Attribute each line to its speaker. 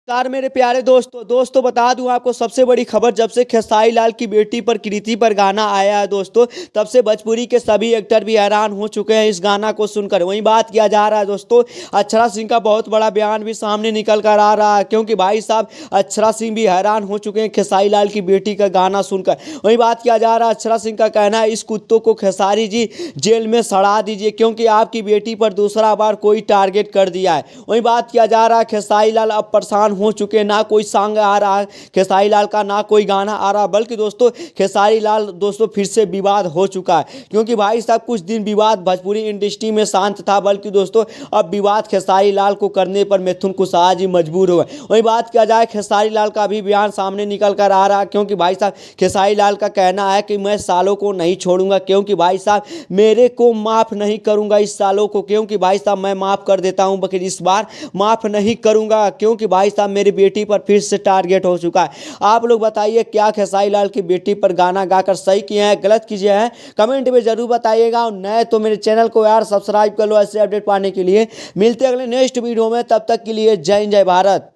Speaker 1: नमस्कार मेरे प्यारे दोस्तों बता दूं आपको सबसे बड़ी खबर। जब से खेसारी लाल की बेटी पर कृति पर गाना आया है दोस्तों, तब से भोजपुरी के सभी एक्टर भी हैरान हो चुके हैं इस गाना को सुनकर। वहीं बात किया जा रहा है दोस्तों, अक्षरा सिंह का बहुत बड़ा बयान भी सामने निकल कर आ रहा है, क्योंकि भाई साहब अक्षरा सिंह भी हैरान हो चुके हैं खेसारी लाल की बेटी का गाना सुनकर। वहीं बात किया जा रहा है, अक्षरा सिंह का कहना है इस कुत्तों को खेसारी जी जेल में सड़ा दीजिए, क्योंकि आपकी बेटी पर दूसरा बार कोई टारगेट कर दिया है। वहीं बात किया जा रहा है, खेसारी लाल अब परेशान हो चुके हैं, ना कोई सॉन्ग आ रहा है खेसारी लाल का, ना कोई गाना आ रहा, बल्कि दोस्तों खेसारी लाल दोस्तों फिर से विवाद हो चुका है। क्योंकि भाई साहब कुछ दिन विवाद भोजपुरी इंडस्ट्री में शांत था, बल्कि दोस्तों अब विवाद खेसारी लाल को करने पर मिथुन कुशवाहा जी मजबूर हो गए। वहीं बात किया जाए, खेसारी लाल का भी बयान सामने निकल कर आ रहा है, क्योंकि भाई साहब खेसारी लाल का कहना है कि मैं सालों को नहीं छोड़ूंगा, क्योंकि भाई साहब मेरे को माफ़ नहीं करूंगा इस सालों को, क्योंकि भाई साहब मैं माफ़ कर देता हूं, लेकिन इस बार माफ़ नहीं करूंगा, क्योंकि भाई साहब मेरी बेटी पर फिर से टारगेट हो चुका है। आप लोग बताइए, क्या खेसारी लाल की बेटी पर गाना गाकर सही किए हैं, गलत कीजिए हैं, कमेंट में जरूर बताइएगा। और नए तो मेरे चैनल को यार सब्सक्राइब कर लो ऐसे अपडेट पाने के लिए। मिलते हैं अगले नेक्स्ट वीडियो में, तब तक के लिए जय हिंद जय भारत।